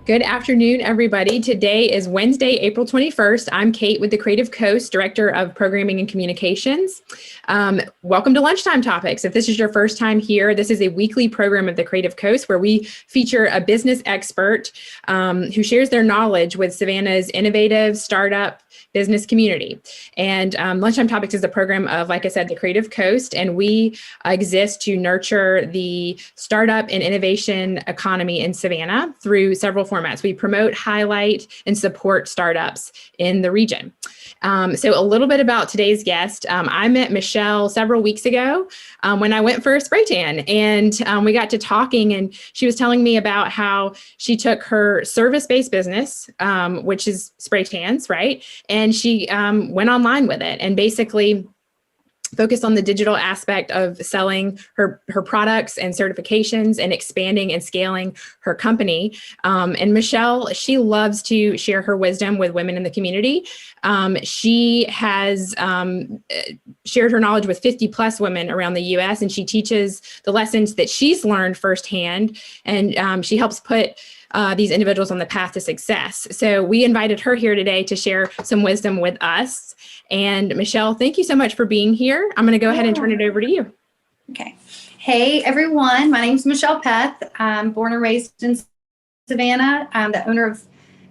Good afternoon, everybody. Today is Wednesday, April 21st. I'm Kate with the Creative Coast, Director of Programming and Communications. Welcome to Lunchtime Topics. If this is your first time here, this is a weekly program of the Creative Coast where we feature a business expert who shares their knowledge with Savannah's innovative startup business community. And Lunchtime Topics is a program of, like I said, the Creative Coast, and we exist to nurture the startup and innovation economy in Savannah through several formats. We promote, highlight, and support startups in the region. So a little bit about today's guest. I met Michelle several weeks ago when I went for a spray tan, and we got to talking, and she was telling me about how she took her service-based business, which is spray tans, right? And she went online with it and basically focused on the digital aspect of selling her products and certifications and expanding and scaling her company. And Michelle, she loves to share her wisdom with women in the community. She has shared her knowledge with 50 plus women around the US, and she teaches the lessons that she's learned firsthand. And she helps put these individuals on the path to success. So we invited her here today to share some wisdom with us. And Michelle, thank you so much for being here. I'm going to go ahead and turn it over to you. Okay. Hey, everyone. My name is Michelle Peth. I'm born and raised in Savannah. I'm the owner of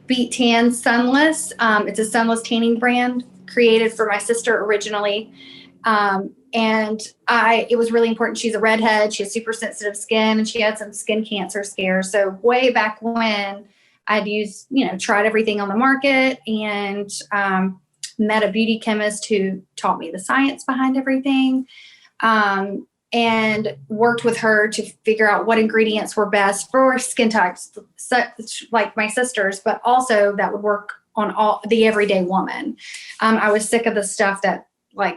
Beettan Sunless. It's a sunless tanning brand created for my sister originally. And it was really important. She's a redhead. She has super sensitive skin, and she had some skin cancer scares. So way back when I'd used, tried everything on the market, and met a beauty chemist who taught me the science behind everything, and worked with her to figure out what ingredients were best for skin types such like my sister's, but also that would work on the everyday woman. I was sick of the stuff that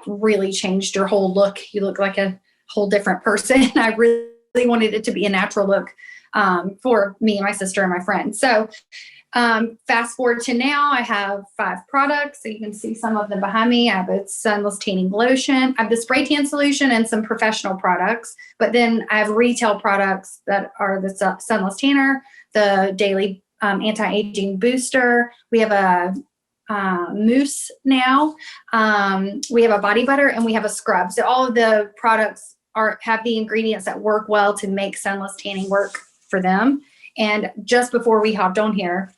really changed your whole look. You look like a whole different person. I really wanted it to be a natural look for me and my sister and my friend. So fast forward to now, I have 5 products. So you can see some of them behind me. I have a sunless tanning lotion. I have the spray tan solution and some professional products. But then I have retail products that are the sunless tanner, the daily anti-aging booster. We have a mousse now. We have a body butter, and we have a scrub. So all of the products have the ingredients that work well to make sunless tanning work for them. And just before we hopped on here,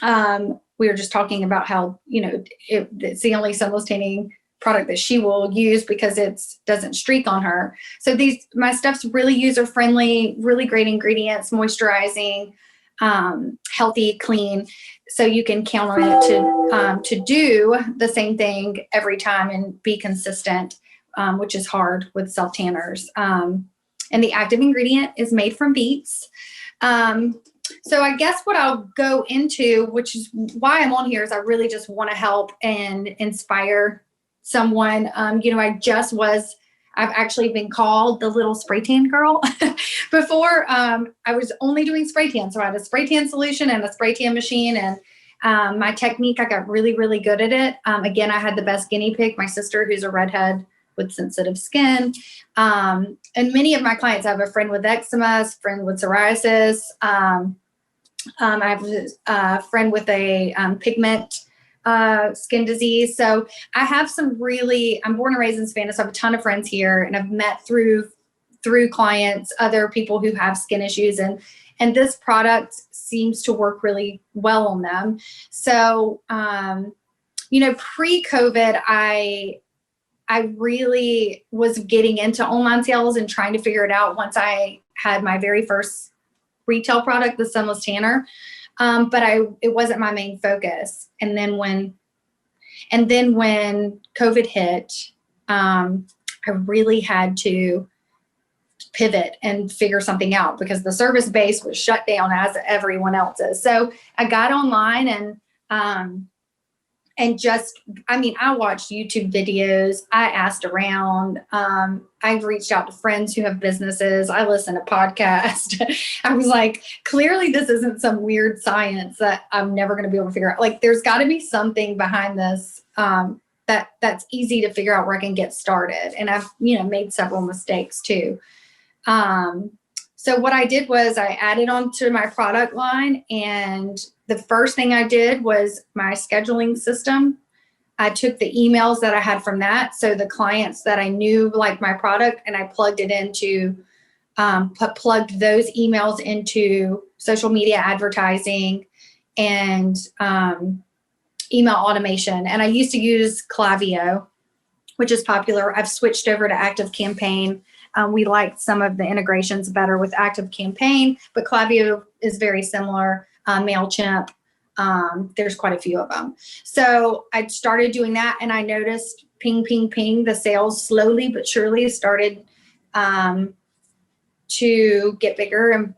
we were just talking about how, it's the only sunless tanning product that she will use because it doesn't streak on her. So my stuff's really user friendly, really great ingredients, moisturizing, healthy, clean. So you can count on it to do the same thing every time and be consistent, which is hard with self tanners. And the active ingredient is made from beets. So I guess what I'll go into, which is why I'm on here, is I really just want to help and inspire someone. I've actually been called the little spray tan girl. Before, I was only doing spray tan. So I had a spray tan solution and a spray tan machine, and my technique, I got really, really good at it. Again, I had the best guinea pig, my sister, who's a redhead with sensitive skin. And many of my clients, I have a friend with eczema, a friend with psoriasis. I have a friend with a pigment skin disease. So I have I'm born and raised in Savannah, so I have a ton of friends here, and I've met through clients, other people who have skin issues, and this product seems to work really well on them. So, pre-COVID, I really was getting into online sales and trying to figure it out once I had my very first retail product, the sunless tanner. But it wasn't my main focus. And then when COVID hit, I really had to pivot and figure something out because the service base was shut down as everyone else's. So I got online and I watched YouTube videos. I asked around. I've reached out to friends who have businesses. I listen to podcasts. I was like, clearly this isn't some weird science that I'm never going to be able to figure out. There's got to be something behind this that's easy to figure out where I can get started. And I've, made several mistakes too. So what I did was I added onto my product line, and the first thing I did was my scheduling system. I took the emails that I had from that, so the clients that I knew liked my product, and I plugged it into, plugged those emails into social media advertising and email automation. And I used to use Klaviyo, which is popular. I've switched over to ActiveCampaign. We liked some of the integrations better with ActiveCampaign, but Klaviyo is very similar. MailChimp, there's quite a few of them. So I started doing that, and I noticed ping, ping, ping, the sales slowly but surely started to get bigger, and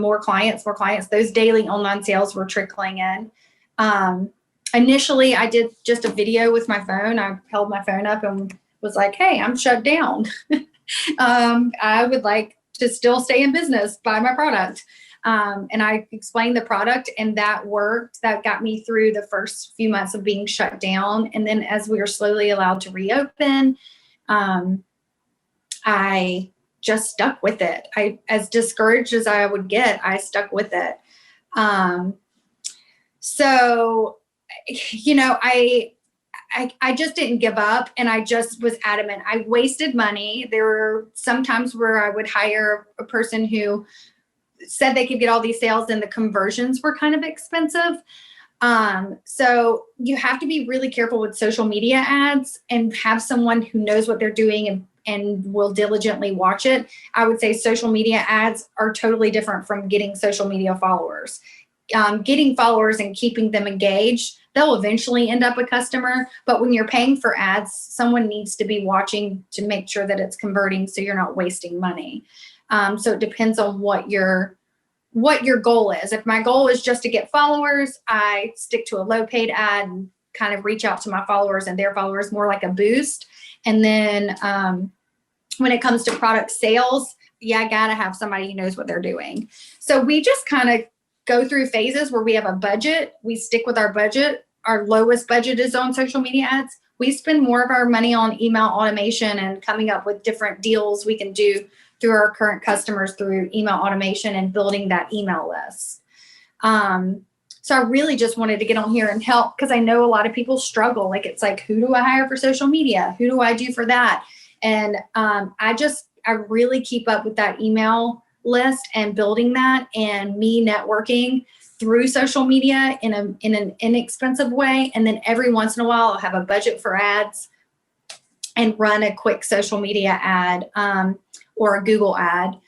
more clients. Those daily online sales were trickling in. Initially, I did just a video with my phone. I held my phone up and was like, hey, I'm shut down. I would like to still stay in business, buy my product. And I explained the product, and that worked. That got me through the first few months of being shut down. And then as we were slowly allowed to reopen, I just stuck with it. As discouraged as I would get, I stuck with it. So, I just didn't give up, and I just was adamant. I wasted money. There were some times where I would hire a person who said they could get all these sales, and the conversions were kind of expensive. So you have to be really careful with social media ads and have someone who knows what they're doing and will diligently watch it. I would say social media ads are totally different from getting social media followers. Getting followers and keeping them engaged, they'll eventually end up a customer. But when you're paying for ads, someone needs to be watching to make sure that it's converting, so you're not wasting money. So it depends on what your goal is. If my goal is just to get followers, I stick to a low paid ad and kind of reach out to my followers and their followers, more like a boost. And then when it comes to product sales, I gotta have somebody who knows what they're doing. So we just kind of go through phases where we have a budget. We stick with our budget. Our lowest budget is on social media ads. We spend more of our money on email automation and coming up with different deals we can do through our current customers through email automation and building that email list. So I really just wanted to get on here and help, because I know a lot of people struggle. Like, it's like, who do I hire for social media? Who do I do for that? And I really keep up with that email list and building that, and me networking through social media in an inexpensive way. And then every once in a while, I'll have a budget for ads and run a quick social media ad or a Google ad.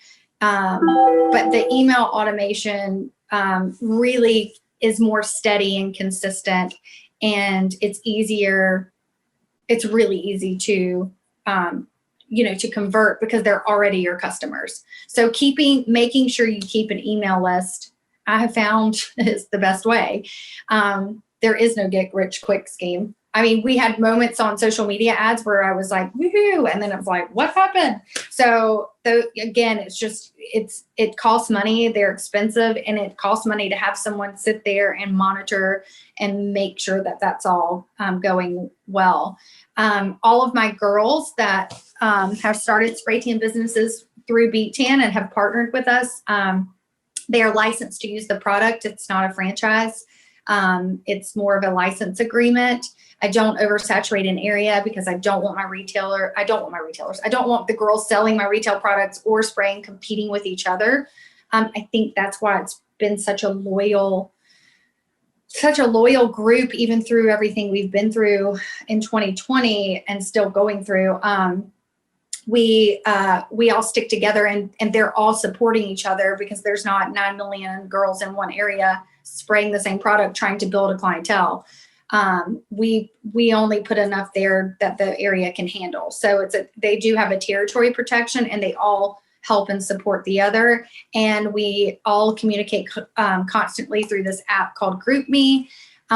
But the email automation really is more steady and consistent, and it's easier. It's really easy to to convert, because they're already your customers. So making sure you keep an email list, I have found is the best way. There is no get rich quick scheme. I mean, we had moments on social media ads where I was like, woohoo, and then I was like, what happened? So again, it costs money. They're expensive, and it costs money to have someone sit there and monitor and make sure that that's all going well. All of my girls that have started spray tan businesses through Beettan and have partnered with us, they are licensed to use the product. It's not a franchise. It's more of a license agreement. I don't oversaturate an area, because I don't want the girls selling my retail products or spraying competing with each other. I think that's why it's been such a loyal group, even through everything we've been through in 2020 and still going through. We all stick together, and they're all supporting each other, because there's not 9 million girls in one area spraying the same product trying to build a clientele. We only put enough there that the area can handle. So they do have a territory protection, and they all help and support the other. And we all communicate constantly through this app called GroupMe,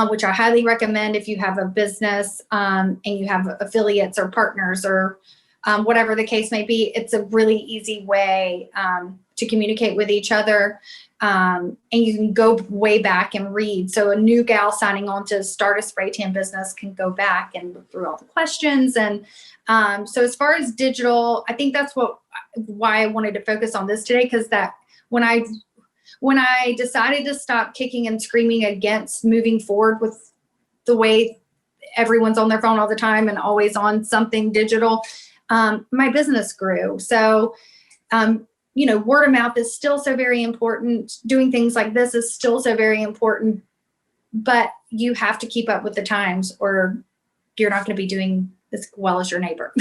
which I highly recommend if you have a business and you have affiliates or partners or whatever the case may be. It's a really easy way to communicate with each other. And you can go way back and read. So a new gal signing on to start a spray tan business can go back and look through all the questions. And so as far as digital, I think that's why I wanted to focus on this today, because that when I decided to stop kicking and screaming against moving forward with the way everyone's on their phone all the time and always on something digital, my business grew. So, word of mouth is still so very important. Doing things like this is still so very important, but you have to keep up with the times or you're not going to be doing as well as your neighbor.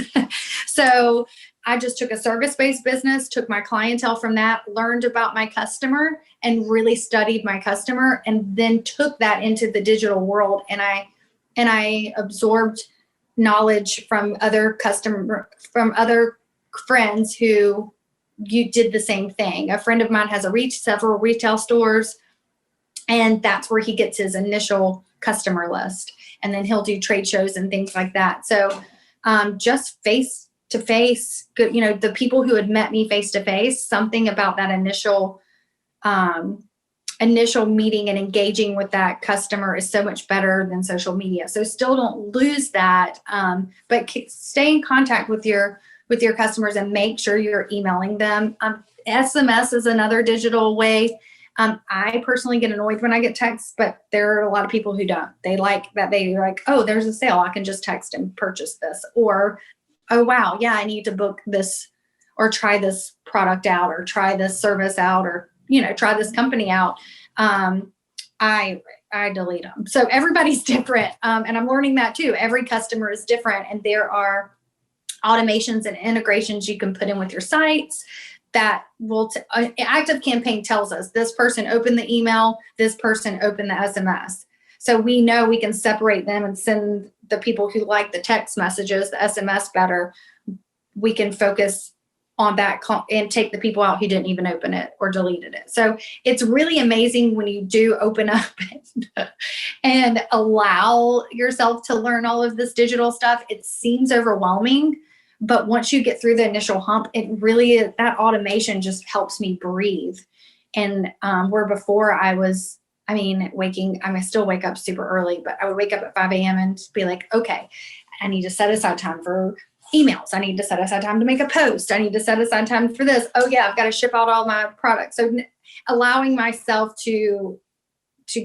So I just took a service-based business, took my clientele from that, learned about my customer and really studied my customer, and then took that into the digital world. And I absorbed knowledge from other friends who you did the same thing. A friend of mine has several retail stores, and that's where he gets his initial customer list. And then he'll do trade shows and things like that. So just face to face, the people who had met me face to face, something about that initial meeting and engaging with that customer is so much better than social media. So still don't lose that, but stay in contact with your customers and make sure you're emailing them. SMS is another digital way. I personally get annoyed when I get texts, but there are a lot of people who don't. They like that. They're like, oh, there's a sale. I can just text and purchase this. Or, oh, wow, yeah, I need to book this or try this product out or try this service out or, try this company out. I delete them. So everybody's different. And I'm learning that too. Every customer is different. And there are automations and integrations you can put in with your sites that will, ActiveCampaign tells us this person opened the email, this person opened the SMS. So we know we can separate them and send the people who like the text messages, the SMS better. We can focus on that and take the people out who didn't even open it or deleted it. So it's really amazing when you do open up and allow yourself to learn all of this digital stuff. It seems overwhelming, but once you get through the initial hump, it really, that automation just helps me breathe. And where before I still wake up super early, but I would wake up at 5 a.m. and be like, okay, I need to set aside time for emails. I need to set aside time to make a post. I need to set aside time for this. Oh yeah, I've got to ship out all my products. So allowing myself to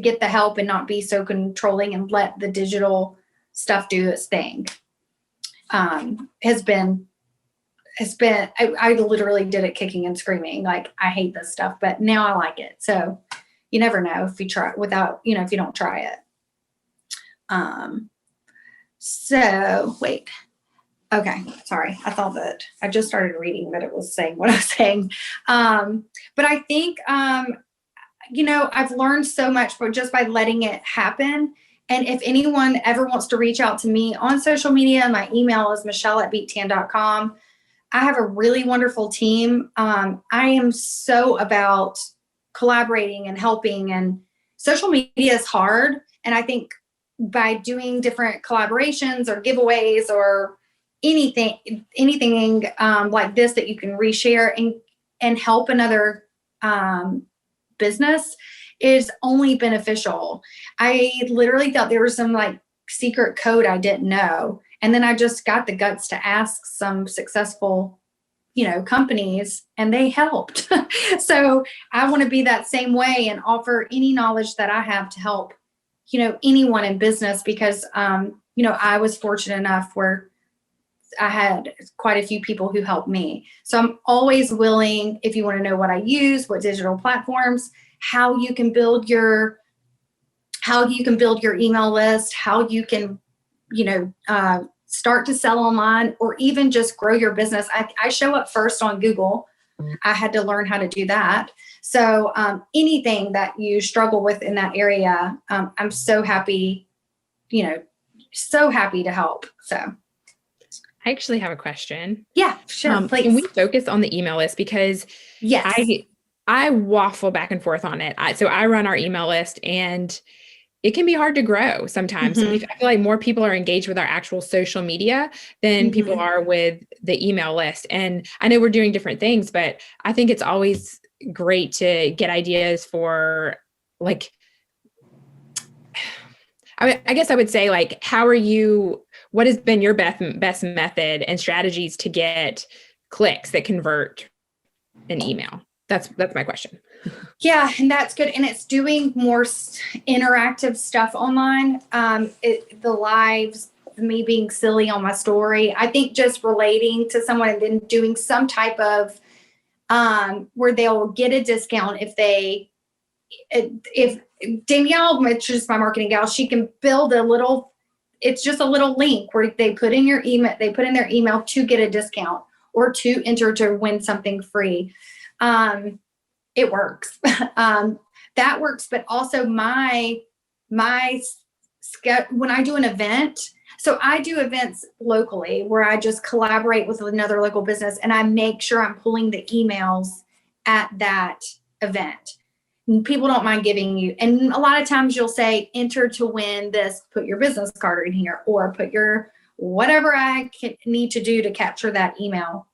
get the help and not be so controlling and let the digital stuff do its thing has been, I literally did it kicking and screaming. Like, I hate this stuff, but now I like it. So you never know if you try without, if you don't try it. So wait. Okay, sorry. I thought that I just started reading that it was saying what I was saying. But I think, I've learned so much just by letting it happen. And if anyone ever wants to reach out to me on social media, my email is michelle@beettan.com. I have a really wonderful team. I am so about collaborating and helping, and social media is hard. And I think by doing different collaborations or giveaways or anything like this that you can reshare and help another business is only beneficial. I literally thought there was some like secret code I didn't know. And then I just got the guts to ask some successful, companies, and they helped. So I want to be that same way and offer any knowledge that I have to help, anyone in business, because, I was fortunate enough where I had quite a few people who helped me. So I'm always willing, if you want to know what I use, what digital platforms, how you can build your email list, how you can, start to sell online, or even just grow your business. I show up first on Google. I had to learn how to do that. So anything that you struggle with in that area, I'm so happy, so happy to help. So I actually have a question. Yeah, sure. Please. Can we focus on the email list? Because yes, I waffle back and forth on it. So I run our email list, and it can be hard to grow sometimes. Mhm. I feel like more people are engaged with our actual social media than people Mhm. are with the email list. And I know we're doing different things, but I think it's always great to get ideas for like, I guess I would say like, what has been your best method and strategies to get clicks that convert an email? That's my question. Yeah, and that's good. And it's doing more interactive stuff online. The lives, me being silly on my story. I think just relating to someone and then doing some type of where they'll get a discount if Danielle, which is my marketing gal, she can build it's just a little link where they put in their email to get a discount or to enter to win something free. It works. That works, but also when I do an event, so I do events locally where I just collaborate with another local business and I make sure I'm pulling the emails at that event. And people don't mind giving you, and a lot of times you'll say, enter to win this, put your business card in here, or put your whatever I need to do to capture that email.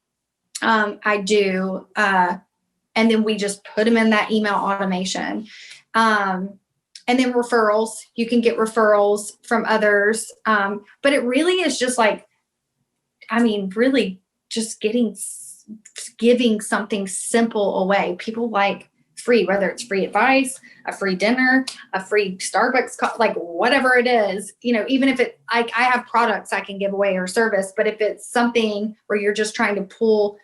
I do. And then we just put them in that email automation. And then referrals, you can get referrals from others. But it really is just like, really just giving something simple away. People like free, whether it's free advice, a free dinner, a free Starbucks, like whatever it is, even if I have products I can give away or service, but if it's something where you're just trying to pull,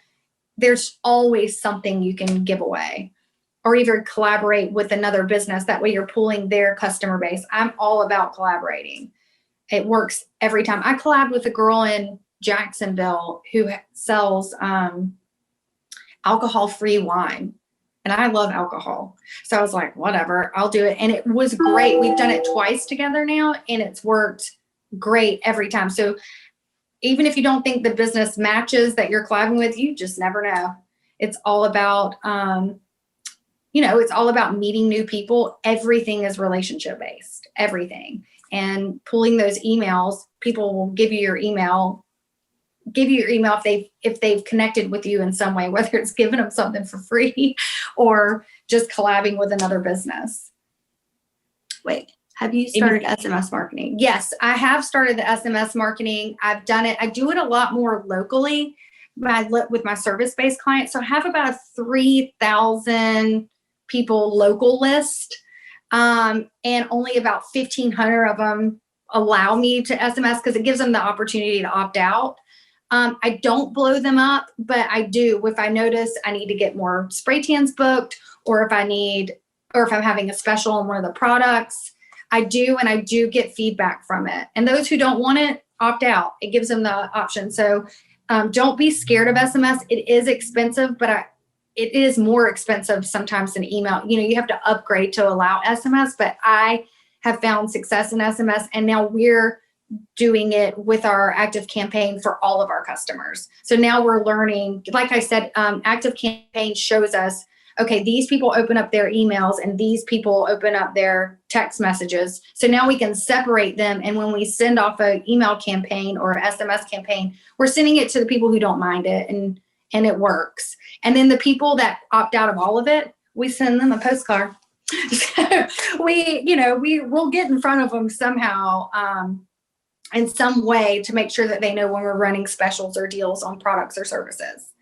there's always something you can give away or either collaborate with another business. That way you're pulling their customer base. I'm all about collaborating. It works every time. I collab with a girl in Jacksonville who sells alcohol-free wine. And I love alcohol. So I was like, whatever, I'll do it. And it was great. We've done it twice together now and it's worked great every time. So even if you don't think the business matches that you're collabing with, you just never know. It's all about, it's all about meeting new people. Everything is relationship based, everything. And pulling those emails, people will give you your email if they've connected with you in some way, whether it's giving them something for free or just collabing with another business. Wait. Have you started SMS marketing? Yes, I have started the SMS marketing. I've done it. I do it a lot more locally with my service-based clients. So I have about a 3,000 people local list, and only about 1,500 of them allow me to SMS because it gives them the opportunity to opt out. I don't blow them up, but I do. If I notice I need to get more spray tans booked, or if I'm having a special on one of the products, I do, and I do get feedback from it. And those who don't want it, opt out. It gives them the option. So don't be scared of SMS. It is expensive, but it is more expensive sometimes than email. You have to upgrade to allow SMS, but I have found success in SMS. And now we're doing it with our active campaign for all of our customers. So now we're learning, like I said, active campaign shows us, okay, these people open up their emails and these people open up their text messages. So now we can separate them. And when we send off an email campaign or SMS campaign, we're sending it to the people who don't mind it, and it works. And then the people that opt out of all of it, we send them a postcard. So we'll get in front of them somehow, in some way, to make sure that they know when we're running specials or deals on products or services.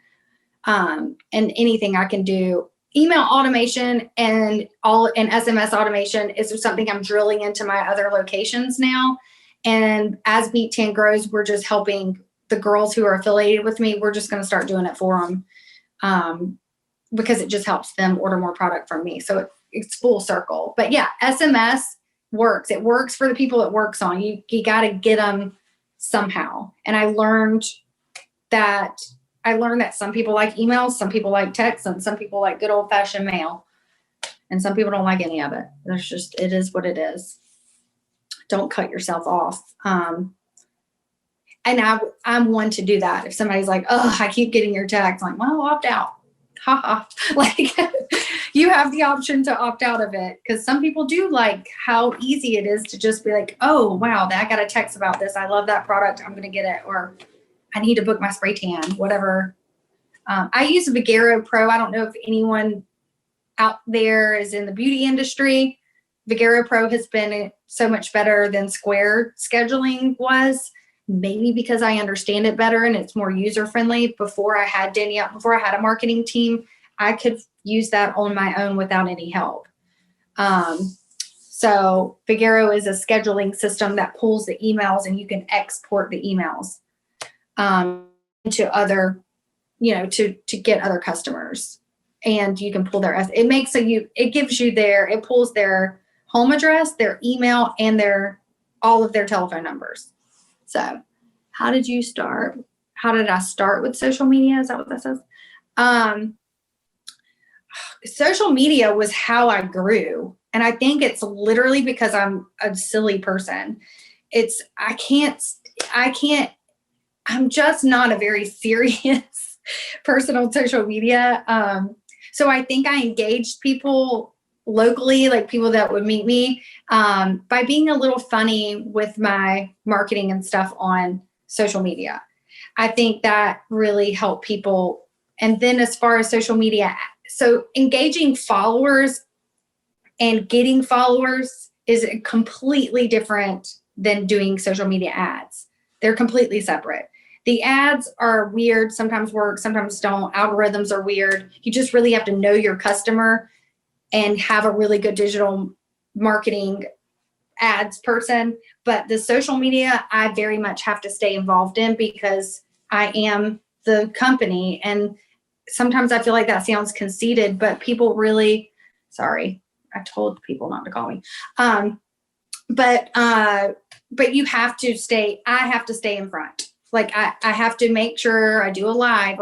And anything I can do. Email automation and SMS automation is something I'm drilling into my other locations now. And as Beettan grows, we're just helping the girls who are affiliated with me. We're just going to start doing it for them, because it just helps them order more product from me. So it's full circle. But yeah, SMS works. It works for the people it works on. You got to get them somehow. And I learned that some people like emails, some people like text, and some people like good old fashioned mail. And some people don't like any of it. It is what it is. Don't cut yourself off. And I'm one to do that. If somebody's like, oh, I keep getting your text, I'm like, well, opt out. haha, like you have the option to opt out of it. Because some people do like how easy it is to just be like, oh, wow, I got a text about this. I love that product. I'm going to get it. Or I need to book my spray tan, whatever. I use Vigero Pro. I don't know if anyone out there is in the beauty industry. Vigero Pro has been so much better than Square scheduling was. Maybe because I understand it better and it's more user-friendly. Before I had Danielle, before I had a marketing team, I could use that on my own without any help. So Vigero is a scheduling system that pulls the emails and you can export the emails to other, to get other customers. And you can pull it pulls their home address, their email, and all of their telephone numbers. So how did you start? How did I start with social media? Is that what that says? Social media was how I grew. And I think it's literally because I'm a silly person. I'm just not a very serious person on social media. So I think I engaged people locally, like people that would meet me, by being a little funny with my marketing and stuff on social media. I think that really helped people. And then as far as social media, so engaging followers and getting followers is completely different than doing social media ads. They're completely separate. The ads are weird, sometimes work, sometimes don't. Algorithms are weird. You just really have to know your customer and have a really good digital marketing ads person. But the social media, I very much have to stay involved in because I am the company. And sometimes I feel like that sounds conceited, but people really, sorry, I told people not to call me. But you have to I have to stay in front. Like I have to make sure I do a live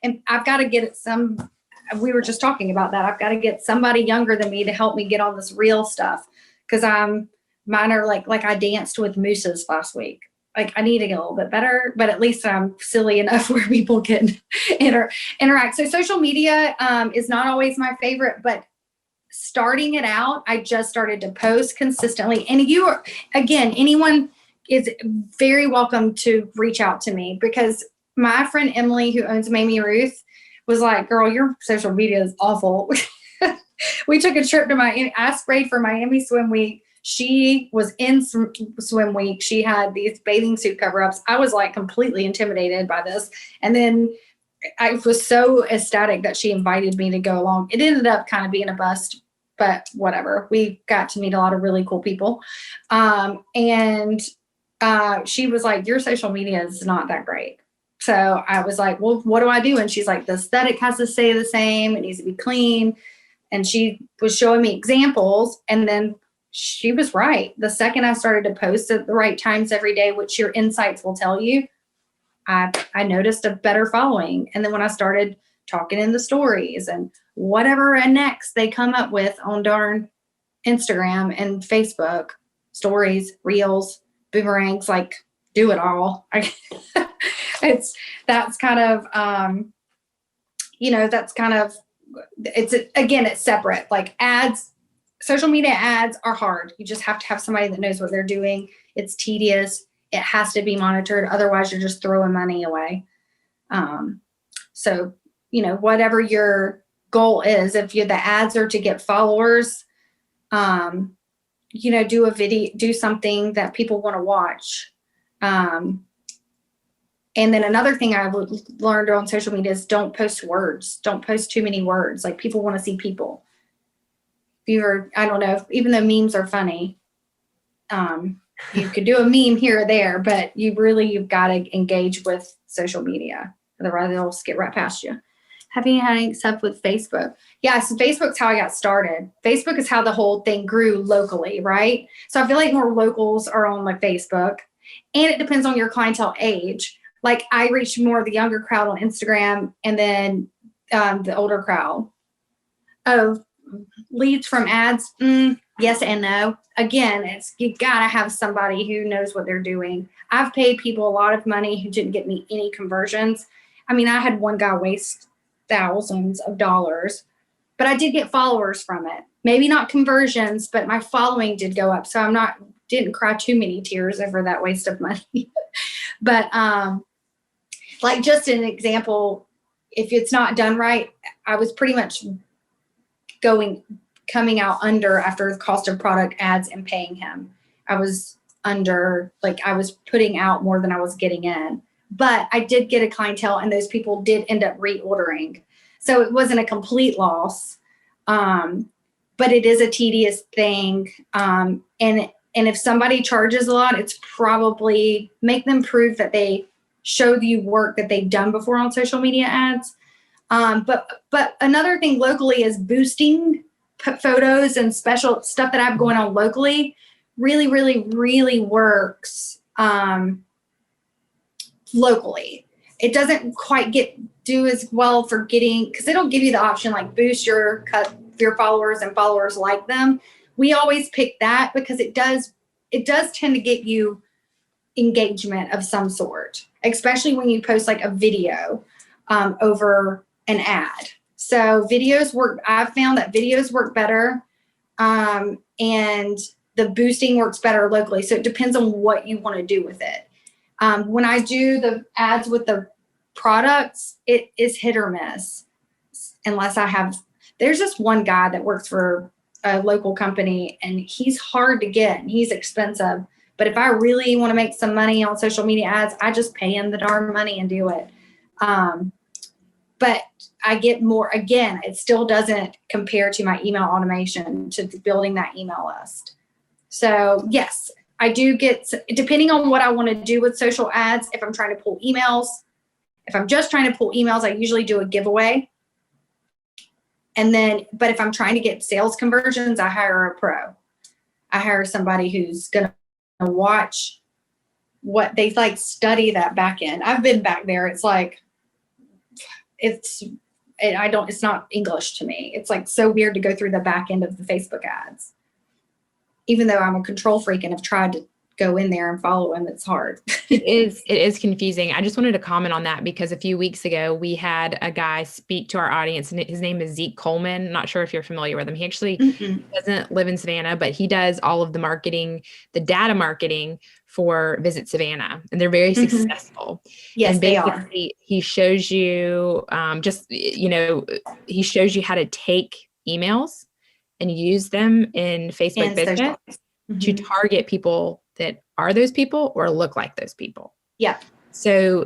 and I've got to get we were just talking about that. I've got to get somebody younger than me to help me get on this real stuff. Cause mine are like I danced with mooses last week. Like I need to get a little bit better, but at least I'm silly enough where people can interact. So social media is not always my favorite, but starting it out, I just started to post consistently. And anyone is very welcome to reach out to me because my friend Emily, who owns Mamie Ruth, was like, girl, your social media is awful. We took a trip to I sprayed for Miami Swim Week. She was in swim week. She had these bathing suit cover-ups. I was like completely intimidated by this. And then I was so ecstatic that she invited me to go along. It ended up kind of being a bust, but whatever. We got to meet a lot of really cool people. She was like, your social media is not that great. So I was like, well, what do I do? And she's like, the aesthetic has to stay the same. It needs to be clean. And she was showing me examples. And then she was right. The second I started to post at the right times every day, which your insights will tell you, I noticed a better following. And then when I started talking in the stories and whatever next they come up with on darn Instagram and Facebook, stories, reels, boomerangs, like do it all. It's separate. Like ads, social media ads are hard. You just have to have somebody that knows what they're doing. It's tedious. It has to be monitored. Otherwise you're just throwing money away. So, whatever your goal is, if the ads are to get followers, do a video, do something that people want to watch. And then another thing I learned on social media is don't post words. Don't post too many words. Like people want to see people. I don't know, even though memes are funny, you could do a meme here or there, but you've got to engage with social media. Otherwise they'll skip right past you. Have you had any stuff with Facebook? Yeah, so Facebook's how I got started. Facebook is how the whole thing grew locally, right? So I feel like more locals are on like Facebook, and it depends on your clientele age. Like I reached more of the younger crowd on Instagram, and then the older crowd. Oh, leads from ads? Yes and no. Again, you gotta have somebody who knows what they're doing. I've paid people a lot of money who didn't get me any conversions. I mean, I had one guy waste thousands of dollars, but I did get followers from it. Maybe not conversions, but my following did go up. So didn't cry too many tears over that waste of money. But like just an example, if it's not done right, I was pretty much coming out under after the cost of product ads and paying him. I was under, like I was putting out more than I was getting in. But I did get a clientele, and those people did end up reordering. So it wasn't a complete loss. But it is a tedious thing. And if somebody charges a lot, it's probably make them prove that they show you work that they've done before on social media ads. But another thing locally is boosting photos and special stuff that I have going on locally really, really, really works locally. It doesn't quite do as well for because they don't give you the option like boost your followers and followers like them. We always pick that because it does tend to get you engagement of some sort, especially when you post like a video over an ad. So videos work. I've found that videos work better, and the boosting works better locally. So it depends on what you want to do with it. When I do the ads with the products, it is hit or miss. Unless there's just one guy that works for a local company, and he's hard to get and he's expensive. But if I really want to make some money on social media ads, I just pay him the darn money and do it. But I get more, again, it still doesn't compare to my email automation, to building that email list. So yes, I do get, depending on what I want to do with social ads, if I'm trying to pull emails, if I'm just trying to pull emails, I usually do a giveaway. But if I'm trying to get sales conversions, I hire a pro. I hire somebody who's going to watch what they like, study that back end. I've been back there. It's like, it's not English to me. It's like so weird to go through the back end of the Facebook ads. Even though I'm a control freak and have tried to go in there and follow him, it's hard. It is confusing. I just wanted to comment on that because a few weeks ago we had a guy speak to our audience, and his name is Zeke Coleman. Not sure if you're familiar with him. He actually doesn't live in Savannah, but he does all of the marketing, the data marketing for Visit Savannah, and they're very successful. Yes, and they are. He shows you he shows you how to take emails and use them in Facebook business to target people that are those people or look like those people. Yeah. So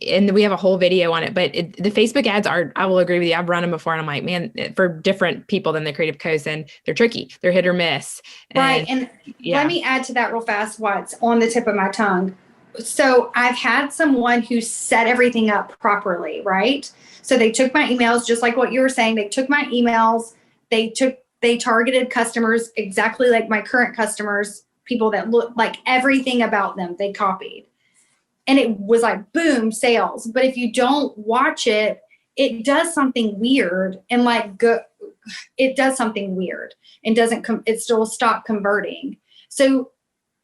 and we have a whole video on it, but the Facebook ads I will agree with you. I've run them before and I'm like, man, for different people than the creative coach, and they're tricky. They're hit or miss. Right. And let me add to that real fast while it's on the tip of my tongue. So I've had someone who set everything up properly, right? So they took my emails, just like what you were saying. They took my emails. They targeted customers exactly like my current customers, people that look like everything about them, they copied. And it was like, boom, sales. But if you don't watch it, it does something weird and it does something weird and it still stop converting. So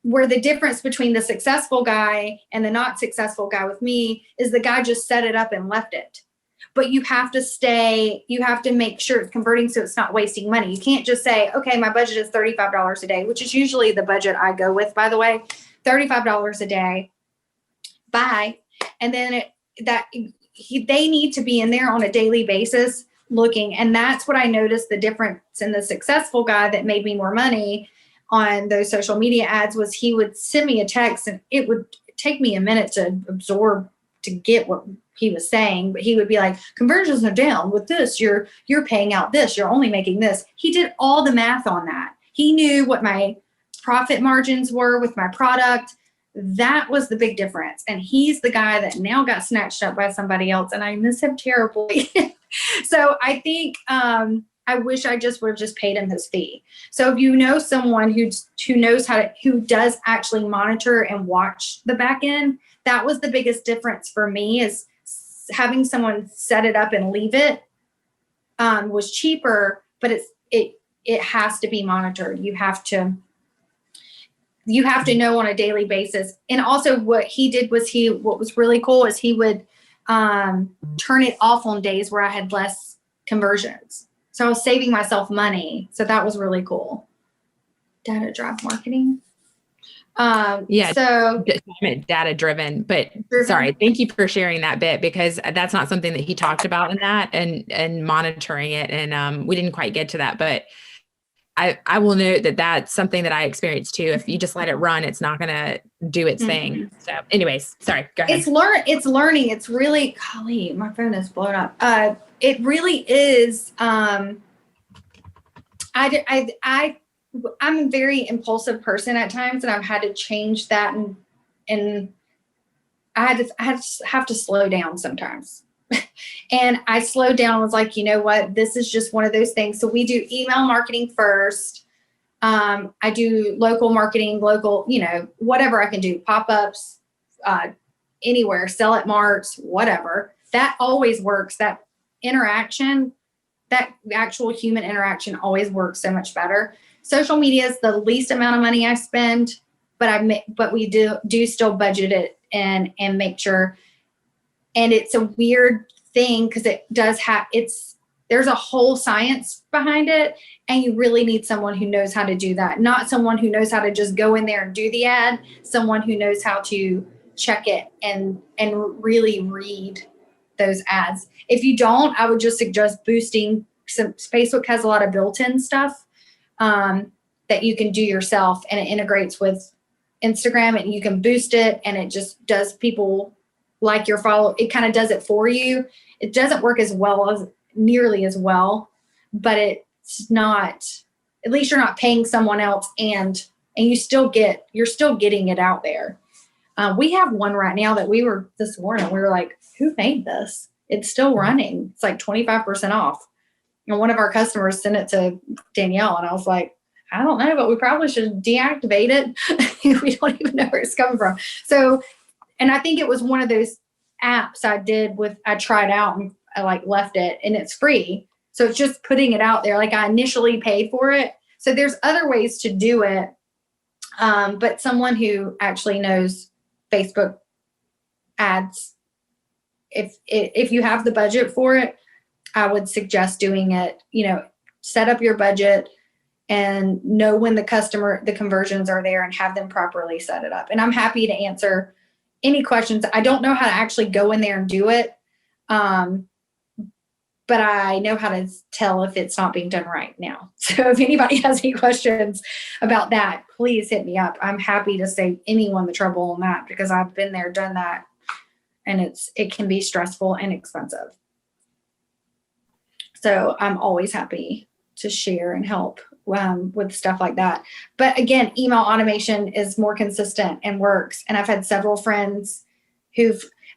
where the difference between the successful guy and the not successful guy with me is the guy just set it up and left it. But you have to make sure it's converting so it's not wasting money. You can't just say, okay, my budget is $35 a day, which is usually the budget I go with, by the way, $35 a day. Bye. And then they need to be in there on a daily basis looking. And that's what I noticed the difference in the successful guy that made me more money on those social media ads was he would send me a text and it would take me a minute to absorb, to get what he was saying, but he would be like, conversions are down with this. You're paying out this. You're only making this. He did all the math on that. He knew what my profit margins were with my product. That was the big difference. And he's the guy that now got snatched up by somebody else, and I miss him terribly. So I think I wish I would have just paid him his fee. So if you know someone who knows who does actually monitor and watch the back end, that was the biggest difference for me, is having someone set it up and leave it was cheaper, but it has to be monitored. You have to know on a daily basis. And also what he did was what was really cool is he would turn it off on days where I had less conversions. So I was saving myself money. So that was really cool. Data drive marketing. So data driven, but driven. Sorry, thank you for sharing that bit, because that's not something that he talked about in that, and monitoring it. And we didn't quite get to that, but I will note that that's something that I experienced too. If you just let it run, it's not going to do its thing. So anyways, sorry, go ahead. It's learning. It's really, golly, my phone is blown up. It really is. I'm a very impulsive person at times, and I've had to change that, and I have to slow down sometimes. And I slowed down and was like, you know what, this is just one of those things. So we do email marketing first. I do local marketing, whatever I can do, pop-ups, anywhere, sell at marts, whatever. That always works. That interaction, that actual human interaction always works so much better. Social media is the least amount of money I spend, but we do still budget it and make sure. And it's a weird thing because it does there's a whole science behind it, and you really need someone who knows how to do that. Not someone who knows how to just go in there and do the ad, someone who knows how to check it and really read those ads. If you don't, I would just suggest boosting. Facebook has a lot of built-in stuff that you can do yourself, and it integrates with Instagram, and you can boost it, and it just does people like your follow. It kind of does it for you. It doesn't work nearly as well, but it's not, at least you're not paying someone else, and you're still getting it out there. We have one right now that this morning, we were like, who made this? It's still running. It's like 25% off. And one of our customers sent it to Danielle, and I was like, I don't know, but we probably should deactivate it. We don't even know where it's coming from. So, and I think it was one of those apps I tried out, and I left it, and it's free. So it's just putting it out there. I initially paid for it. So there's other ways to do it. But someone who actually knows Facebook ads, if you have the budget for it, I would suggest doing it. Set up your budget and know when the conversions are there, and have them properly set it up. And I'm happy to answer any questions. I don't know how to actually go in there and do it. But I know how to tell if it's not being done right now. So if anybody has any questions about that, please hit me up. I'm happy to save anyone the trouble on that, because I've been there, done that, and it can be stressful and expensive. So I'm always happy to share and help with stuff like that. But again, email automation is more consistent and works. And I've had several friends I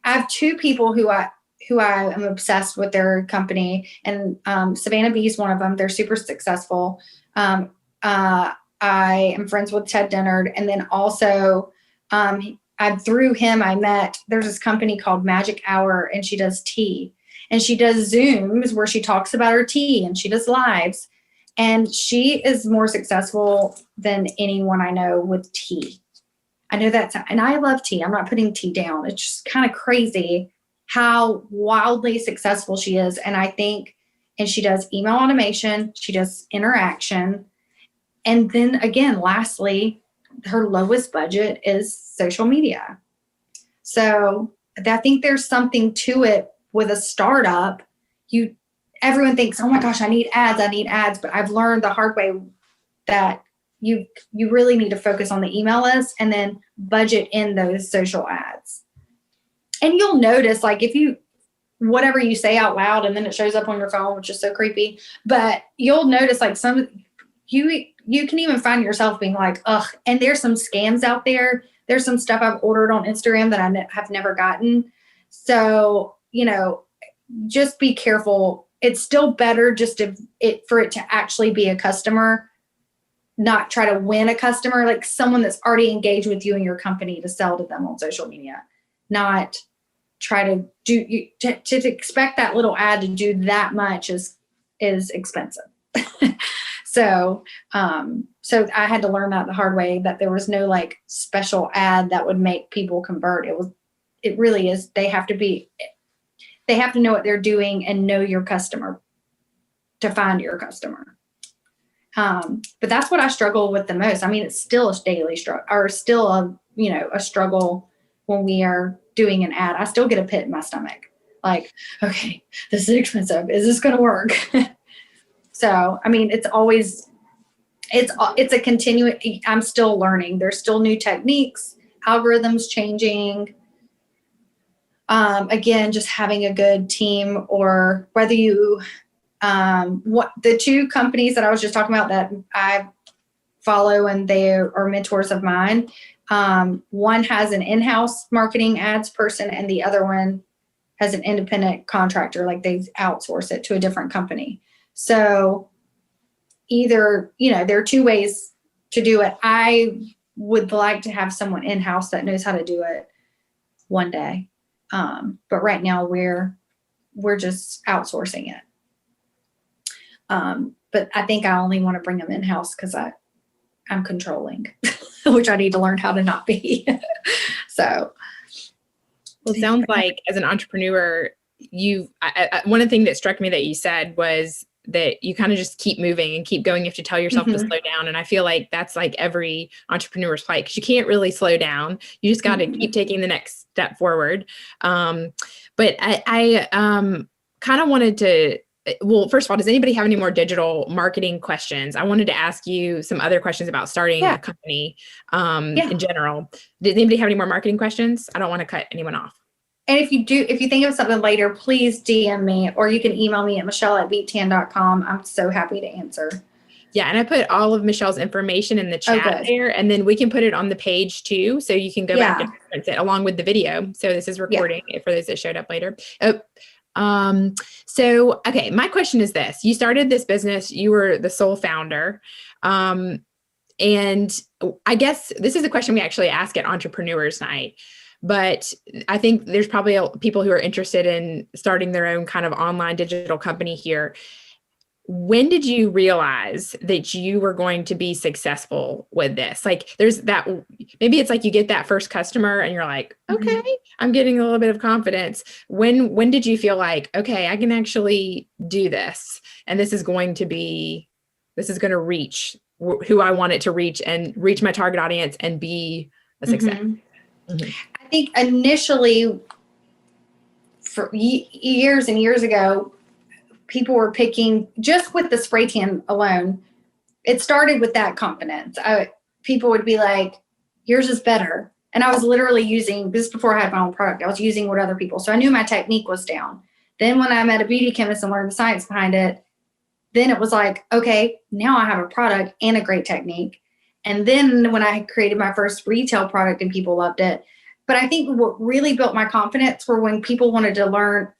have two people who I am obsessed with their company, and Savannah B is one of them. They're super successful. I am friends with Ted Dennard, and then also through him I met. There's this company called Magic Hour, and she does tea, and she does Zooms where she talks about her tea, and she does lives, and she is more successful than anyone I know with tea. I know and I love tea. I'm not putting tea down. It's just kind of crazy how wildly successful she is. And she does email automation, she does interaction. And then again, lastly, her lowest budget is social media. So I think there's something to it with a startup. Everyone thinks, oh my gosh, I need ads. But I've learned the hard way that you really need to focus on the email list and then budget in those social ads. And you'll notice, whatever you say out loud, and then it shows up on your phone, which is so creepy. But you'll notice, you can even find yourself being like, ugh. And there's some scams out there. There's some stuff I've ordered on Instagram that I have never gotten. So, just be careful. It's still better for it to actually be a customer, not try to win a customer, like someone that's already engaged with you and your company, to sell to them on social media, not try to to expect that little ad to do that much is expensive. So I had to learn that the hard way, that there was no special ad that would make people convert. It really is. They have to be they have to know what they're doing and know your customer to find your customer. But that's what I struggle with the most. I mean, it's still a daily struggle, or still a struggle when we are doing an ad. I still get a pit in my stomach. Like, okay, this is expensive. Is this going to work? So, I mean, it's a continuing, I'm still learning. There's still new techniques, algorithms changing. Again, just having a good team, or whether you, what the two companies that I was just talking about that I follow and they are mentors of mine. One has an in-house marketing ads person and the other one has an independent contractor, like they outsource it to a different company. So either, there are two ways to do it. I would like to have someone in-house that knows how to do it one day. But right now we're just outsourcing it. But I think I only want to bring them in-house because I'm controlling, which I need to learn how to not be. So. Well, it sounds like as an entrepreneur, one of the things that struck me that you said was that you kind of just keep moving and keep going. You have to tell yourself to slow down. And I feel like that's like every entrepreneur's plight, because you can't really slow down. You just got to keep taking the next step forward. But I kind of wanted to, well, first of all, does anybody have any more digital marketing questions? I wanted to ask you some other questions about starting a company in general. Did anybody have any more marketing questions? I don't want to cut anyone off. And if you think of something later, please DM me, or you can email me at michelle@beettan.com. I'm so happy to answer. Yeah. And I put all of Michelle's information in the chat there, and then we can put it on the page too. So you can go back and reference it along with the video. So this is recording for those that showed up later. So, okay, my question is this: you started this business, you were the sole founder. And I guess this is a question we actually ask at Entrepreneurs Night, but I think there's probably people who are interested in starting their own kind of online digital company here. When did you realize that you were going to be successful with this? Like there's that, maybe it's like you get that first customer and you're like, okay, I'm getting a little bit of confidence. When did you feel like, okay, I can actually do this, and this is going to reach who I want it to reach and reach my target audience and be a success? I think initially, for years and years ago, people were picking, just with the spray tan alone, it started with that confidence. People would be like, yours is better. And I was literally using, this before I had my own product, I was using what other people, so I knew my technique was down. Then when I met a beauty chemist and learned the science behind it, then it was like, okay, now I have a product and a great technique. And then when I had created my first retail product and people loved it. But I think what really built my confidence were when people wanted to learn.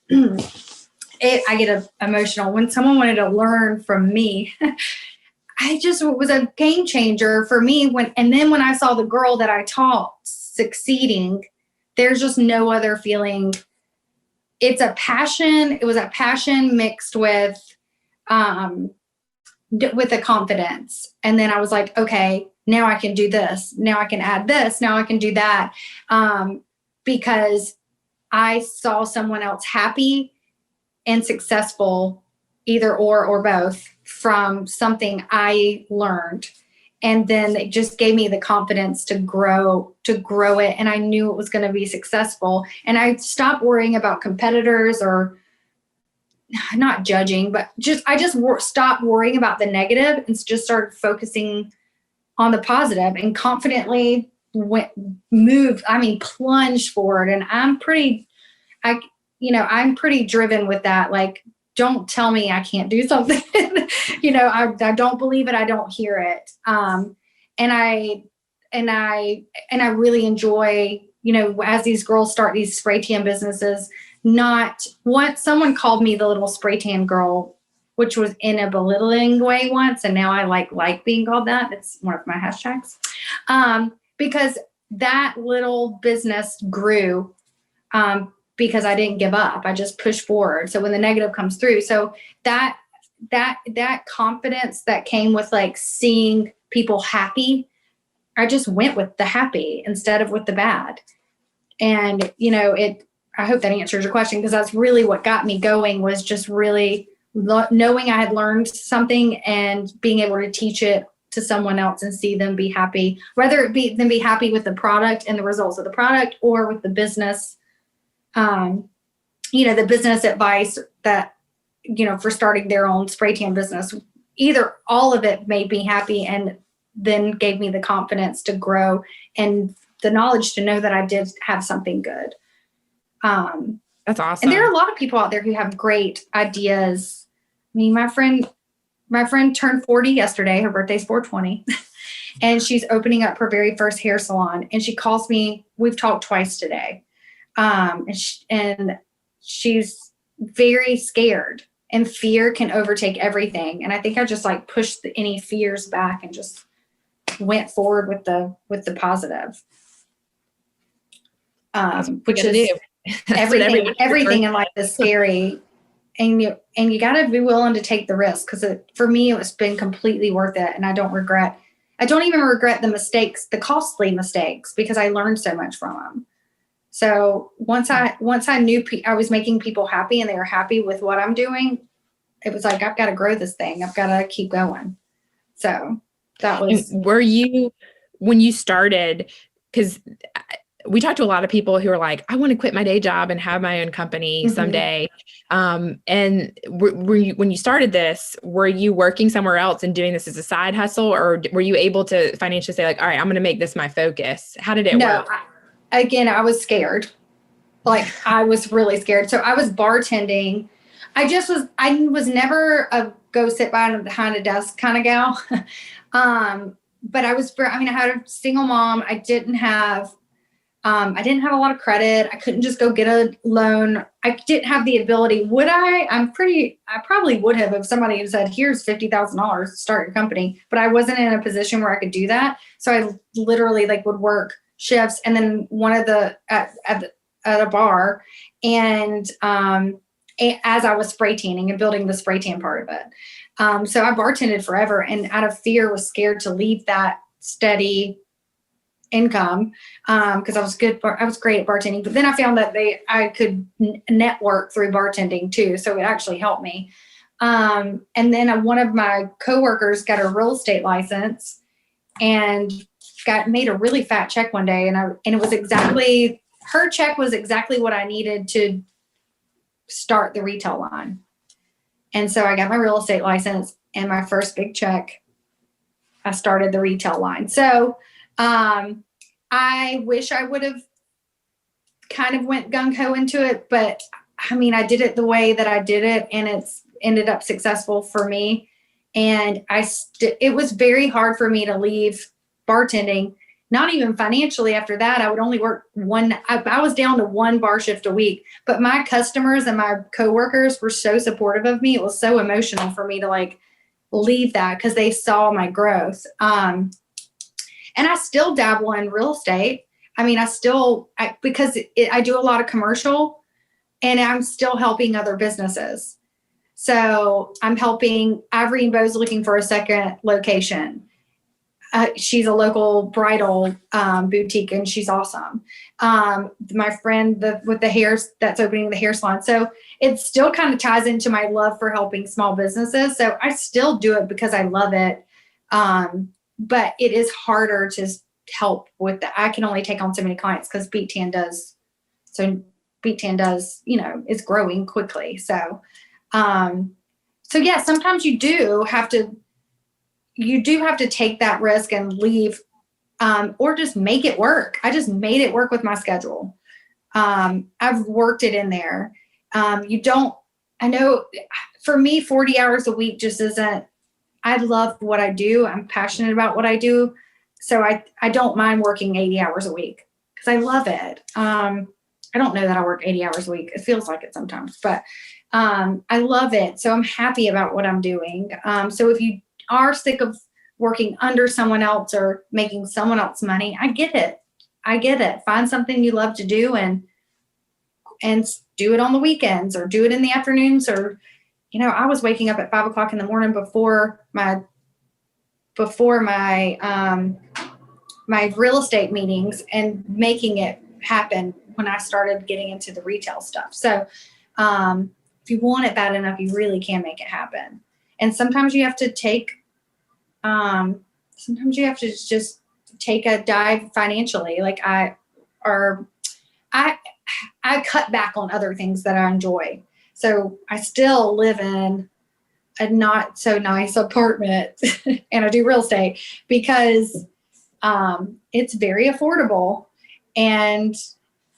I get emotional when someone wanted to learn from me. It was a game changer for me. And then when I saw the girl that I taught succeeding, there's just no other feeling. It's a passion. It was a passion mixed with a confidence. And then I was like, okay, now I can do this. Now I can add this. Now I can do that. Because I saw someone else happy and successful, either or both, from something I learned. And then it just gave me the confidence to grow it. And I knew it was going to be successful. And I stopped worrying about competitors, or not judging, but I just stopped worrying about the negative and just started focusing on the positive, and confidently plunged forward. And I'm pretty driven with that. Like, don't tell me I can't do something. I don't believe it. I don't hear it. And I really enjoy, as these girls start these spray tan businesses, someone called me the little spray tan girl, which was in a belittling way once. And now I like being called that. It's one of my hashtags. Because that little business grew, because I didn't give up. I just pushed forward. So when the negative comes through, so that confidence that came with like seeing people happy, I just went with the happy instead of with the bad. And, I hope that answers your question, because that's really what got me going, was just really knowing I had learned something and being able to teach it to someone else and see them be happy, whether it be them be happy with the product and the results of the product, or with the business, the business advice that, for starting their own spray tan business. Either all of it made me happy, and then gave me the confidence to grow and the knowledge to know that I did have something good. That's awesome. And there are a lot of people out there who have great ideas. I mean, my friend turned 40 yesterday. Her birthday's 4/20. And she's opening up her very first hair salon. And she calls me. We've talked twice today. And she's very scared. And fear can overtake everything. And I think I just pushed any fears back and just went forward with the positive. Which is everything in life is scary. And you got to be willing to take the risk, because for me, it's been completely worth it. And I don't even regret the mistakes, the costly mistakes, because I learned so much from them. So once I knew I was making people happy and they were happy with what I'm doing, it was I've got to grow this thing. I've got to keep going. So that was. And were you, when you started, because we talked to a lot of people who are like, I want to quit my day job and have my own company someday. And were you, when you started this, were you working somewhere else and doing this as a side hustle, or were you able to financially say all right, I'm going to make this my focus? How did it work? I was scared. I was really scared. So I was bartending. I was never a go sit behind a desk kind of gal. But I had a single mom. I didn't have a lot of credit. I couldn't just go get a loan. I didn't have the ability. Would I? I probably would have if somebody had said, here's $50,000 to start your company. But I wasn't in a position where I could do that. So I literally would work shifts, and then one of at a bar, and as I was spray tanning and building the spray tan part of it. So I bartended forever, and out of fear was scared to leave that steady income, because I was great at bartending. But then I found that I could network through bartending too, so it actually helped me. And then one of my coworkers got a real estate license and made a really fat check one day, and it was her check was exactly what I needed to start the retail line. And so I got my real estate license, and my first big check, I started the retail line. So I wish I would have kind of went gung-ho into it, but I did it the way that I did it, and it's ended up successful for me. And it was very hard for me to leave bartending, not even financially. After that, I would only work I was down to one bar shift a week, but my customers and my coworkers were so supportive of me. It was so emotional for me to leave that, because they saw my growth. And I still dabble in real estate. Because I do a lot of commercial, and I'm still helping other businesses. So I'm helping Ivory and Beau's looking for a second location. She's a local bridal boutique, and she's awesome. My friend with the hair that's opening the hair salon. So it still kind of ties into my love for helping small businesses. So I still do it because I love it. But it is harder to help with I can only take on so many clients, because Beettan does, is growing quickly. So yeah, sometimes you do have to take that risk and leave, or just make it work. I just made it work with my schedule. I've worked it in there. I know for me, 40 hours a week just isn't, I love what I do. I'm passionate about what I do. So I don't mind working 80 hours a week, because I love it. I don't know that I work 80 hours a week. It feels like it sometimes, but I love it. So I'm happy about what I'm doing. So if you are sick of working under someone else or making someone else money, I get it. Find something you love to do, and do it on the weekends, or do it in the afternoons, or I was waking up at 5 o'clock in the morning before my my real estate meetings and making it happen when I started getting into the retail stuff. So if you want it bad enough, you really can make it happen. And sometimes you have to just take a dive financially. Like I cut back on other things that I enjoy. So I still live in a not so nice apartment and I do real estate because it's very affordable and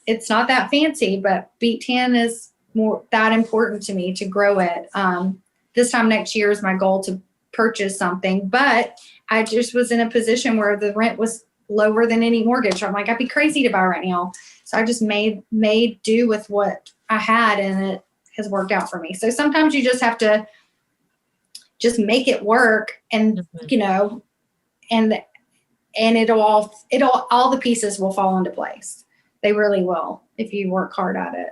it's not that fancy, but Beettan is more that important to me to grow it. This time next year is my goal to purchase something, but I just was in a position where the rent was lower than any mortgage. I'm like, I'd be crazy to buy right now. So I just made do with what I had, and it has worked out for me. So sometimes you just have to just make it work, and you know, and all the pieces will fall into place. They really will if you work hard at it.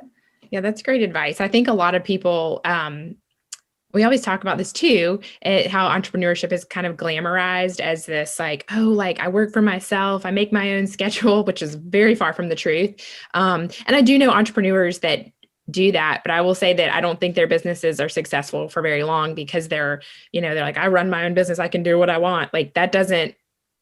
Yeah, that's great advice. I think a lot of people, we always talk about this too, how entrepreneurship is kind of glamorized as this like, oh, like I work for myself, I make my own schedule, which is very far from the truth. And I do know entrepreneurs that do that, but I will say that I don't think their businesses are successful for very long because they're like, I run my own business, I can do what I want. Like that doesn't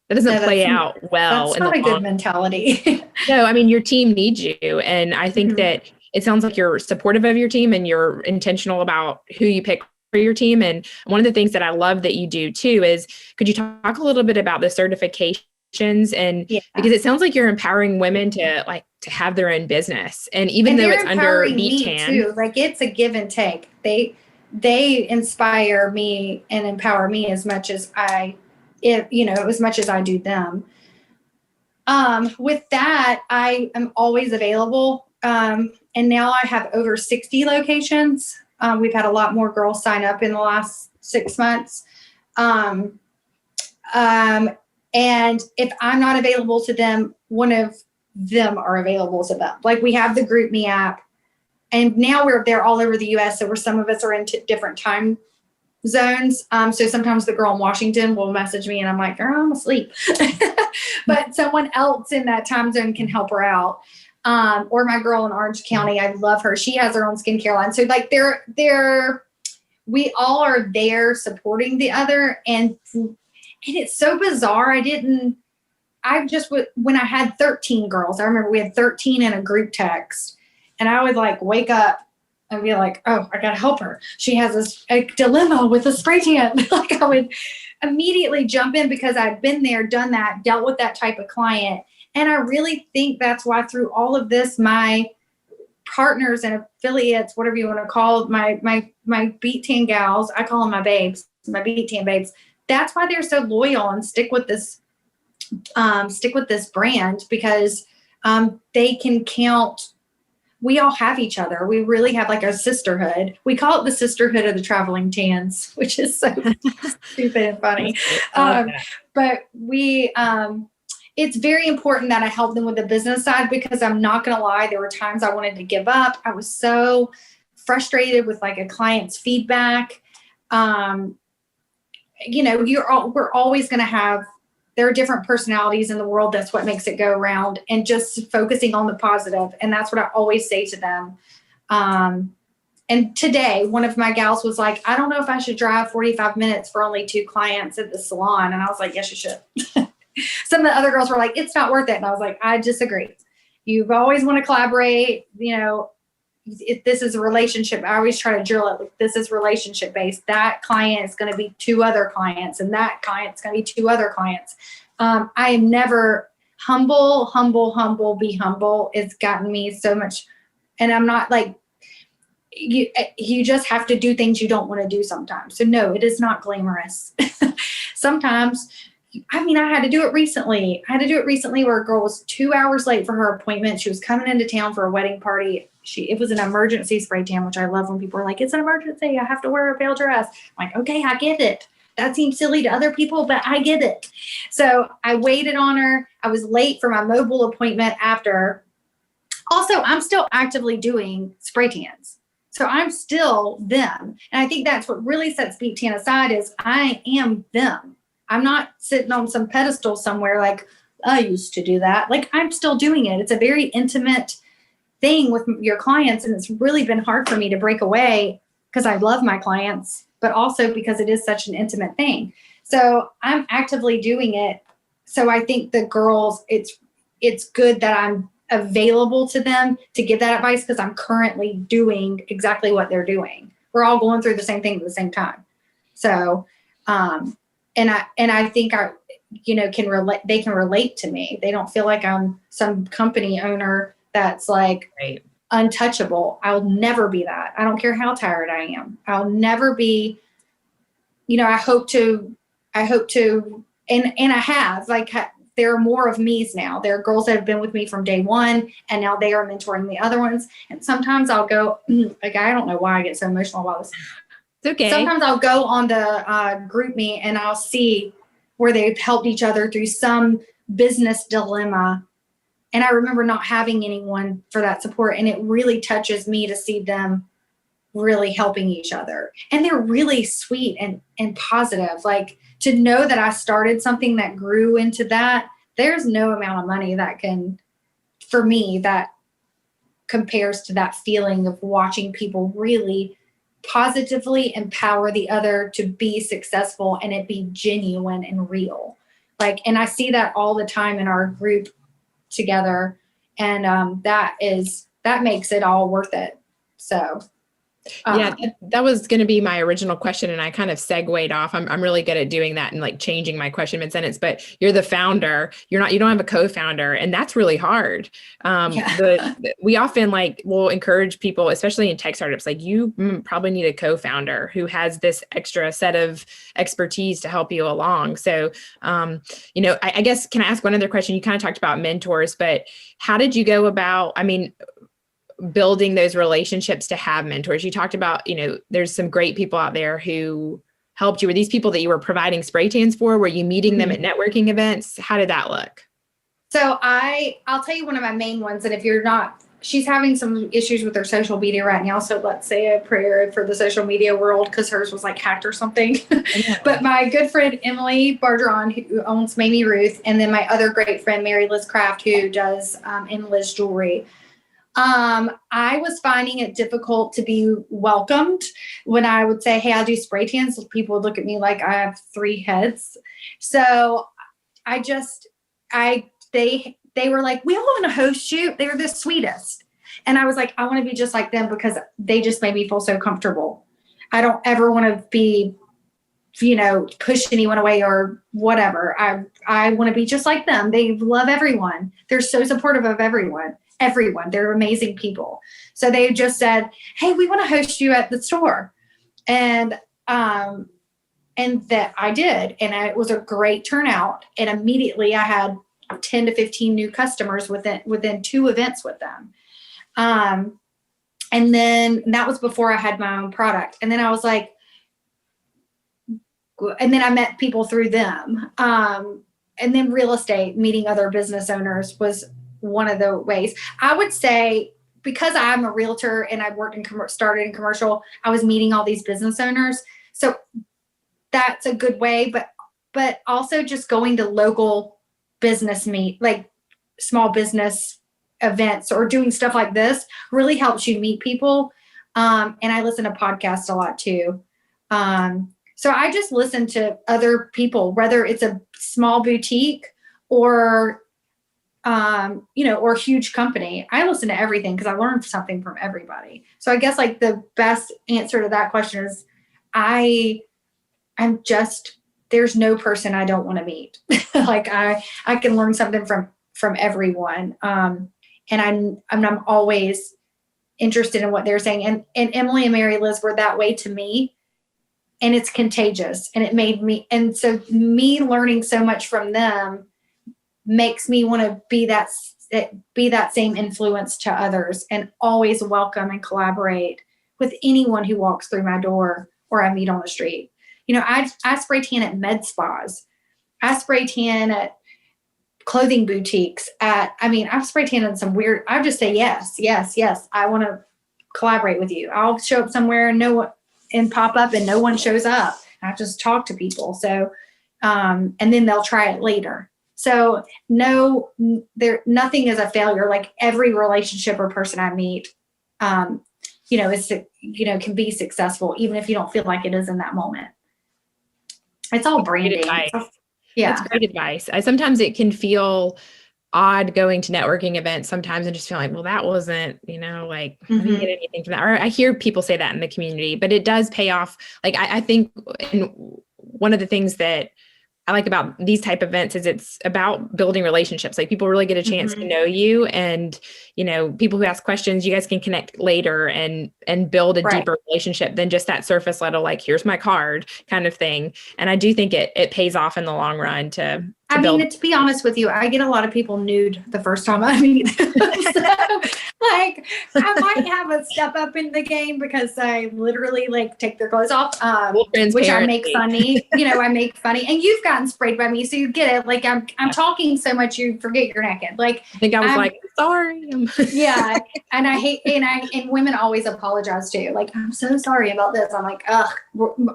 play out well. That's not a good mentality. No, I mean, your team needs you. And I think that it sounds like you're supportive of your team and you're intentional about who you pick for your team. And one of the things that I love that you do too is, could you talk a little bit about the certifications? And because it sounds like you're empowering women to have their own business. And even though it's under Beettan too, like it's a give and take. They inspire me and empower me as much as as much as I do them. With that, I am always available. And now I have over 60 locations. We've had a lot more girls sign up in the last 6 months. And if I'm not available to them, one of them are available to them. Like we have the GroupMe app, and now they're all over the US. So some of us are in different time zones. So sometimes the girl in Washington will message me and I'm like, girl, I'm asleep. But someone else in that time zone can help her out. Or my girl in Orange County, I love her. She has her own skincare line. So like we all are there supporting the other. And it's so bizarre. when I had 13 girls, I remember we had 13 in a group text, and I would like wake up and be like, oh, I got to help her. She has a dilemma with a spray tan. Like I would immediately jump in because I'd been there, done that, dealt with that type of client. And I really think that's why through all of this, my partners and affiliates, whatever you want to call my Beettan gals, I call them my babes, my Beettan babes. That's why they're so loyal and stick with this brand, because they can count. We all have each other. We really have like a sisterhood. We call it the sisterhood of the traveling tans, which is so stupid and funny. But it's very important that I help them with the business side, because I'm not going to lie, there were times I wanted to give up. I was so frustrated with like a client's feedback. We're always going to have, there are different personalities in the world. That's what makes it go around, and just focusing on the positive. And that's what I always say to them. And today, one of my gals was like, I don't know if I should drive 45 minutes for only 2 clients at the salon. And I was like, yes, you should. Some of the other girls were like, it's not worth it. And I was like, I disagree. You always want to collaborate. If this is a relationship, I always try to drill it. Like, this is relationship based. That client is going to be 2 other clients, and that client's going to be 2 other clients. I am never humble, be humble. It's gotten me so much. And I'm not like, you just have to do things you don't want to do sometimes. So no, it is not glamorous. Sometimes, I had to do it recently. Where a girl was 2 hours late for her appointment. She was coming into town for a wedding party. It was an emergency spray tan, which I love when people are like, it's an emergency, I have to wear a veil dress. I'm like, okay, I get it. That seems silly to other people, but I get it. So I waited on her. I was late for my mobile appointment after. Also, I'm still actively doing spray tans. So I'm still them. And I think that's what really sets Beettan aside, is I am them. I'm not sitting on some pedestal somewhere like I used to do that. Like, I'm still doing it. It's a very intimate thing with your clients. And it's really been hard for me to break away because I love my clients, but also because it is such an intimate thing. So I'm actively doing it. So I think the girls, it's good that I'm available to them to give that advice because I'm currently doing exactly what they're doing. We're all going through the same thing at the same time. So, and I think they can relate to me. They don't feel like I'm some company owner that's like Right. untouchable. I'll never be that. I don't care how tired I am. I'll never be, I hope to, and I have, like, there are more of me's now. There are girls that have been with me from day one, and now they are mentoring the other ones. And sometimes I'll go, like, I don't know why I get so emotional about this. It's okay. Sometimes I'll go on the group me and I'll see where they've helped each other through some business dilemma. And I remember not having anyone for that support. And it really touches me to see them really helping each other. And they're really sweet and positive. Like, to know that I started something that grew into that, there's no amount of money that can, for me, that compares to that feeling of watching people really positively empower the other to be successful and it be genuine and real. Like, and I see that all the time in our group together. And that makes it all worth it. So yeah, that was going to be my original question. And I kind of segued off. I'm really good at doing that and like changing my question mid-sentence, but you're the founder. You don't have a co-founder, and that's really hard. We often will encourage people, especially in tech startups, like, you probably need a co-founder who has this extra set of expertise to help you along. So, I guess, can I ask one other question? You kind of talked about mentors, but how did you go about, building those relationships to have mentors? You talked about, there's some great people out there who helped you. Were these people that you were providing spray tans for? Were you meeting them at networking events? How did that look? So I'll tell you one of my main ones. And if you're not, she's having some issues with her social media right now. So let's say a prayer for the social media world, because hers was like hacked or something. But my good friend, Emily Bargeron, who owns Mamie Ruth, and then my other great friend, Mary Liz Craft, who does Liz Jewelry. I was finding it difficult to be welcomed when I would say, hey, I'll do spray tans. People would look at me like I have 3 heads. So they were like, we all want to host you. They were the sweetest. And I was like, I want to be just like them because they just made me feel so comfortable. I don't ever want to be, push anyone away or whatever. I want to be just like them. They love everyone. They're so supportive of everyone. They're amazing people. So they just said, hey, we want to host you at the store. And that I did. And it was a great turnout. And immediately I had 10 to 15 new customers within 2 events with them. And then that was before I had my own product. And then I was like, and then I met people through them. And then real estate, meeting other business owners was one of the ways. I would say, because I'm a realtor and I started in commercial, I was meeting all these business owners. So that's a good way, but also just going to local business like small business events or doing stuff like this really helps you meet people. And I listen to podcasts a lot too. So I just listen to other people, whether it's a small boutique or or huge company. I listen to everything because I learned something from everybody. So I guess like the best answer to that question is there's no person I don't want to meet. Like I can learn something from everyone. And I'm always interested in what they're saying. And Emily and Mary Liz were that way to me, and it's contagious, and it made me, and so me learning so much from them makes me want to be that same influence to others, and always welcome and collaborate with anyone who walks through my door or I meet on the street. I spray tan at med spas. I spray tan at clothing boutiques. I've spray tan in some weird, I just say, yes. I want to collaborate with you. I'll show up somewhere and pop up and no one shows up. I just talk to people. So, and then they'll try it later. So no, nothing is a failure. Like every relationship or person I meet, is, can be successful, even if you don't feel like it is in that moment. It's all branding. Yeah. That's great advice. Sometimes it can feel odd going to networking events sometimes and just feel like, well, that wasn't, I didn't get anything from that. Or I hear people say that in the community, but it does pay off. Like, I think one of the things that I like about these type of events is it's about building relationships. Like people really get a chance to know you, and, people who ask questions, you guys can connect later and build a deeper relationship than just that surface level, like, here's my card kind of thing. And I do think it pays off in the long run to build. To be honest with you, I get a lot of people nude the first time I meet them. I might have a step up in the game because I literally take their clothes off, which I make funny. I make funny, and you've gotten sprayed by me, so you get it. Like I'm talking so much, you forget you're naked. Like I think I was sorry. Yeah, and I hate, and women always apologize too. Like, I'm so sorry about this. I'm like, ugh.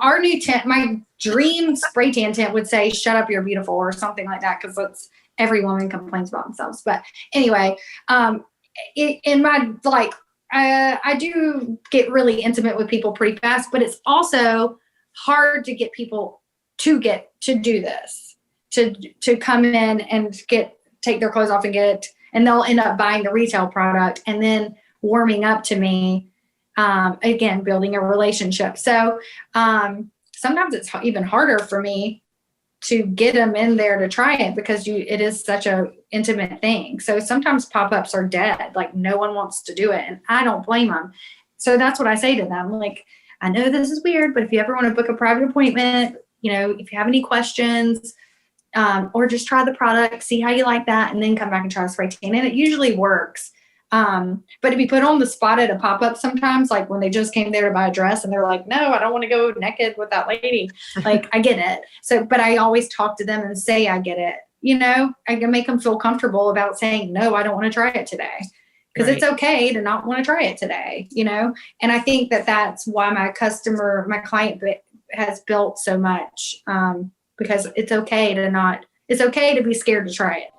Our new tent, my dream spray tan tent would say, "Shut up, you're beautiful," or something like that, because that's every woman complains about themselves. But anyway, I do get really intimate with people pretty fast, but it's also hard to get people to do this, to come in and take their clothes off and they'll end up buying the retail product and then warming up to me, again, building a relationship. So sometimes it's even harder for me to get them in there to try it because it is such a intimate thing. So sometimes pop-ups are dead. Like no one wants to do it, and I don't blame them. So that's what I say to them. Like, I know this is weird, but if you ever want to book a private appointment, if you have any questions, or just try the product, see how you like that, and then come back and try the spray tan. And it usually works. But to be put on the spot at a pop-up sometimes, like when they just came there to buy a dress and they're like, no, I don't want to go naked with that lady. Like, I get it. So, but I always talk to them and say, I get it. I can make them feel comfortable about saying, no, I don't want to try it today. Because it's okay to not want to try it today, And I think that's why my client has built so much, because it's okay to be scared to try it.